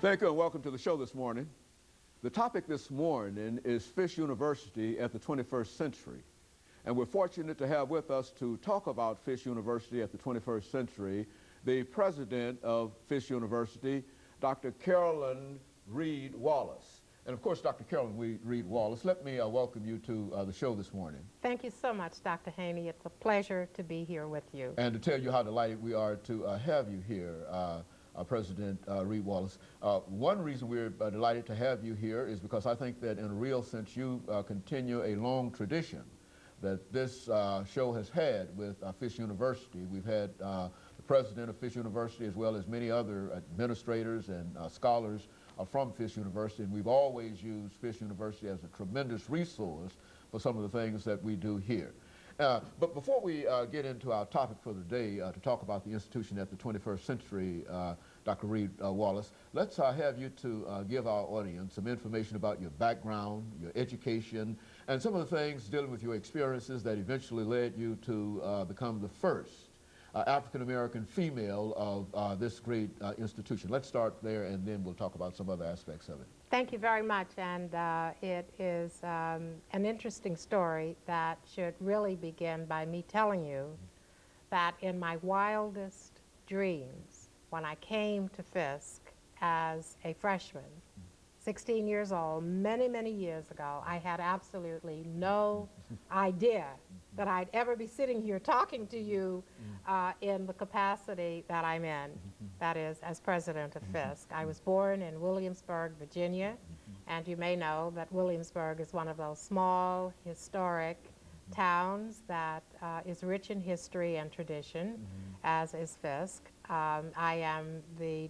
Thank you and welcome to the show this morning. The topic this morning is Fisk University at the 21st century. And we're fortunate to have with us to talk about Fisk University at the 21st century, the president of Fisk University, Dr. Carolyn Reid-Wallace. And of course, Dr. Carolyn Reid-Wallace, let me welcome you to the show this morning. Thank you so much, Dr. Haney. It's a pleasure to be here with you. And to tell you how delighted we are to have you here, President Reid-Wallace. One reason we're delighted to have you here is because I think that in a real sense you continue a long tradition that this show has had with Fisk University. We've had the president of Fisk University as well as many other administrators and scholars from Fisk University, and we've always used Fisk University as a tremendous resource for some of the things that we do here. But before we get into our topic for the day to talk about the institution at the 21st century, Dr. Reid-Wallace, let's have you to give our audience some information about your background, your education, and some of the things dealing with your experiences that eventually led you to become the first African-American female of this great institution. Let's start there and then we'll talk about some other aspects of it. Thank you very much, and it is an interesting story that should really begin by me telling you that in my wildest dreams, when I came to Fisk as a freshman, 16 years old, many, many years ago, I had absolutely no idea that I'd ever be sitting here talking to you in the capacity that I'm in, that is, as president of Fisk. I was born in Williamsburg, Virginia, and you may know that Williamsburg is one of those small, historic towns that is rich in history and tradition, as is Fisk. I am the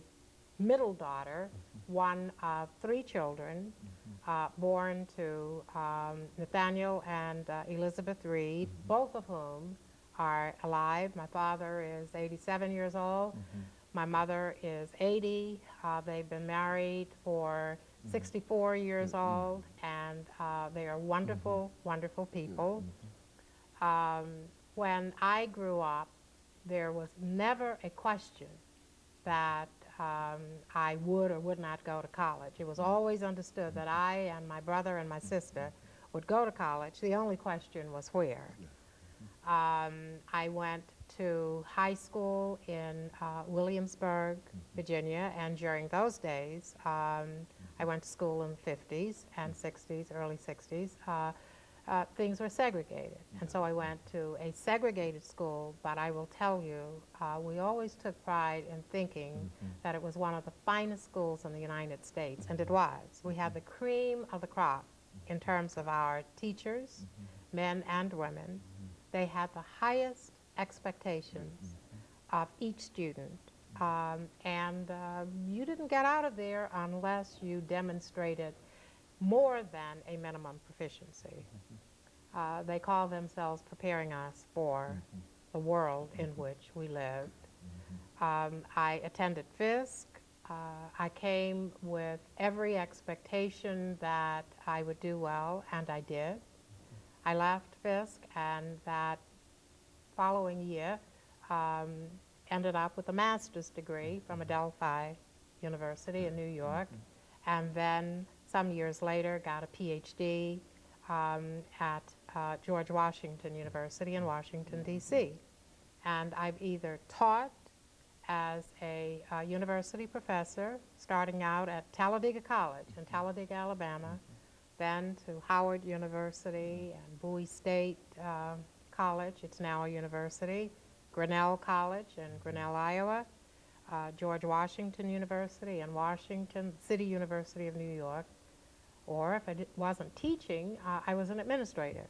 middle daughter, one of 3 children, born to Nathaniel and Elizabeth Reid, both of whom are alive. My father is 87 years old. My mother is 80. They've been married for 64 years old, and they are wonderful, wonderful people. When I grew up, there was never a question that I would or would not go to college. It was always understood that I and my brother and my sister would go to college. The only question was where. I went to high school in Williamsburg, Virginia, and during those days, I went to school in the 50s and 60s, early 60s. Things were segregated, and so I went to a segregated school, but I will tell you, we always took pride in thinking that it was one of the finest schools in the United States, and it was. We had the cream of the crop in terms of our teachers, men and women. They had the highest expectations of each student, and you didn't get out of there unless you demonstrated more than a minimum proficiency. They call themselves preparing us for the world in which we lived. I attended Fisk. I came with every expectation that I would do well, and I did. I left Fisk, and that following year ended up with a master's degree from Adelphi University in New York, and then some years later got a PhD at George Washington University in Washington, D.C. And I've either taught as a university professor, starting out at Talladega College in Talladega, Alabama, then to Howard University and Bowie State College, it's now a university, Grinnell College in Grinnell, Iowa, George Washington University and Washington City University of New York. Or if I wasn't teaching, I was an administrator.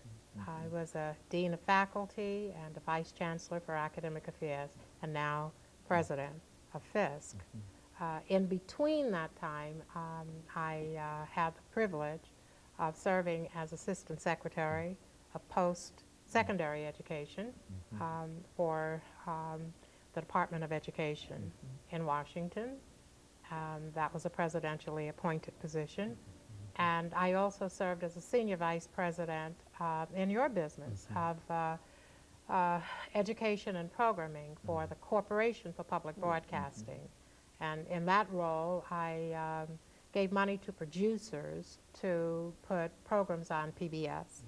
I was a dean of faculty and a vice chancellor for academic affairs, and now president of Fisk. In between that time, I had the privilege of serving as assistant secretary of post-secondary education for the Department of Education in Washington. That was a presidentially appointed position. And I also served as a senior vice president in your business of education and programming for the Corporation for Public Broadcasting. And in that role, I gave money to producers to put programs on PBS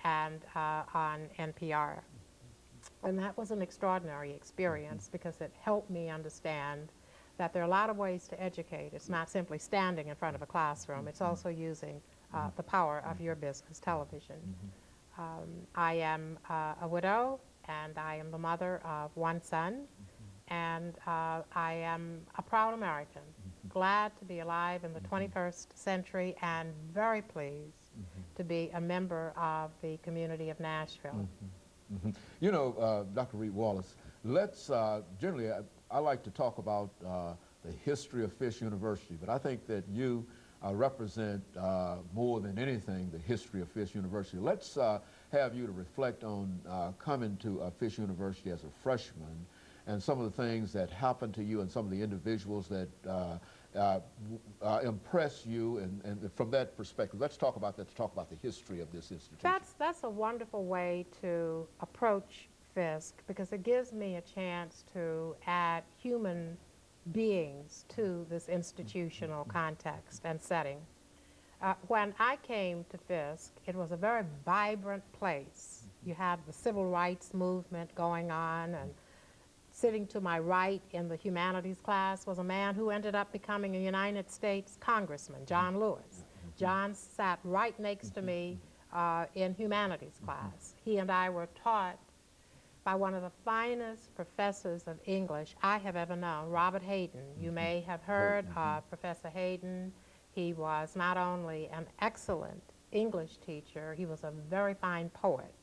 and on NPR. And that was an extraordinary experience because it helped me understand that there are a lot of ways to educate. It's not simply standing in front of a classroom. It's also using the power of your business, television. I am a widow, and I am the mother of one son, and I am a proud American, glad to be alive in the 21st century and very pleased to be a member of the community of Nashville. You know, Dr. Reid-Wallace, let's generally, I like to talk about the history of Fisk University, but I think that you represent more than anything the history of Fisk University. Let's have you to reflect on coming to Fisk University as a freshman and some of the things that happened to you and some of the individuals that impress you, and from that perspective, let's talk about that, to talk about the history of this institution. That's a wonderful way to approach Fisk, because it gives me a chance to add human beings to this institutional context and setting. When I came to Fisk, it was a very vibrant place. You had the civil rights movement going on, and sitting to my right in the humanities class was a man who ended up becoming a United States Congressman, John Lewis. John sat right next to me in humanities class. He and I were taught by one of the finest professors of English I have ever known, Robert Hayden. You may have heard of Professor Hayden. He was not only an excellent English teacher, he was a very fine poet.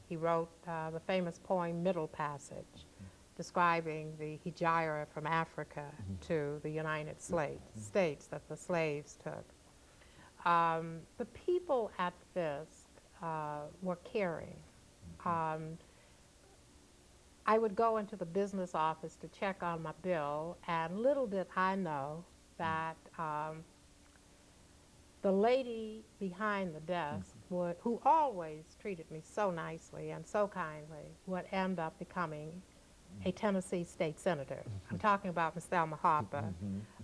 He wrote the famous poem, Middle Passage, describing the hijira from Africa to the United States that the slaves took. The people at Fisk were caring. I would go into the business office to check on my bill, and little did I know that the lady behind the desk, who always treated me so nicely and so kindly, would end up becoming a Tennessee state senator. I'm talking about Miss Thelma Harper,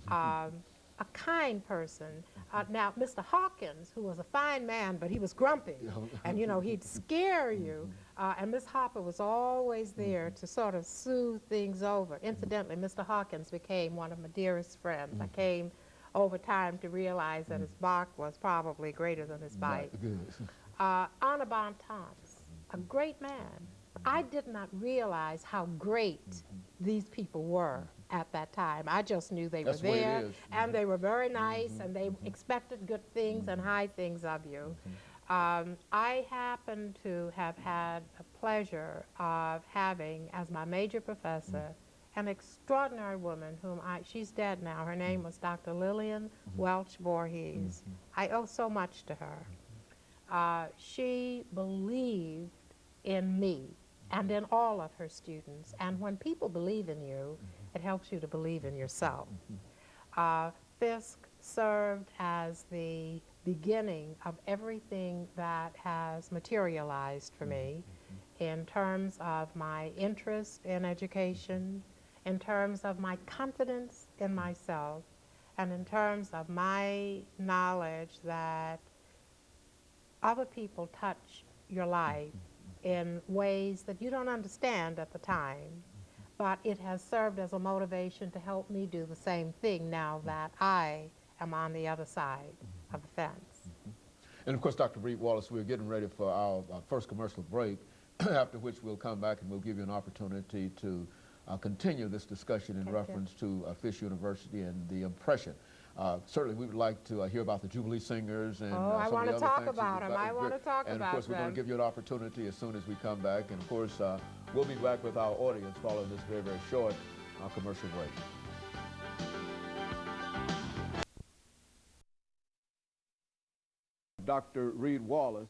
a kind person. Now, Mr. Hawkins, who was a fine man, but he was grumpy, and you know, he'd scare you, and Miss Harper was always there to sort of soothe things over. Incidentally, Mr. Hawkins became one of my dearest friends. I came over time to realize that his bark was probably greater than his bite. Audubon Thomas, a great man. I did not realize how great these people were at that time. I just knew they were there, and they were very nice, and they expected good things and high things of you. I happen to have had the pleasure of having, as my major professor, an extraordinary woman whom she's dead now. Her name was Dr. Lillian Welch Voorhees. I owe so much to her. She believed in me and in all of her students. And when people believe in you, it helps you to believe in yourself. Fisk served as the beginning of everything that has materialized for me in terms of my interest in education, in terms of my confidence in myself, and in terms of my knowledge that other people touch your life in ways that you don't understand at the time, but it has served as a motivation to help me do the same thing now that I am on the other side of the fence. And of course, Dr. Reid-Wallace, we're getting ready for our first commercial break, after which we'll come back and we'll give you an opportunity to continue this discussion in reference to Fisk University and the impression. Certainly, we would like to hear about the Jubilee Singers and I want to talk about them. I want to talk about them. And of course, we're going to give you an opportunity as soon as we come back. And of course, we'll be back with our audience following this very, very short commercial break. Dr. Reid-Wallace.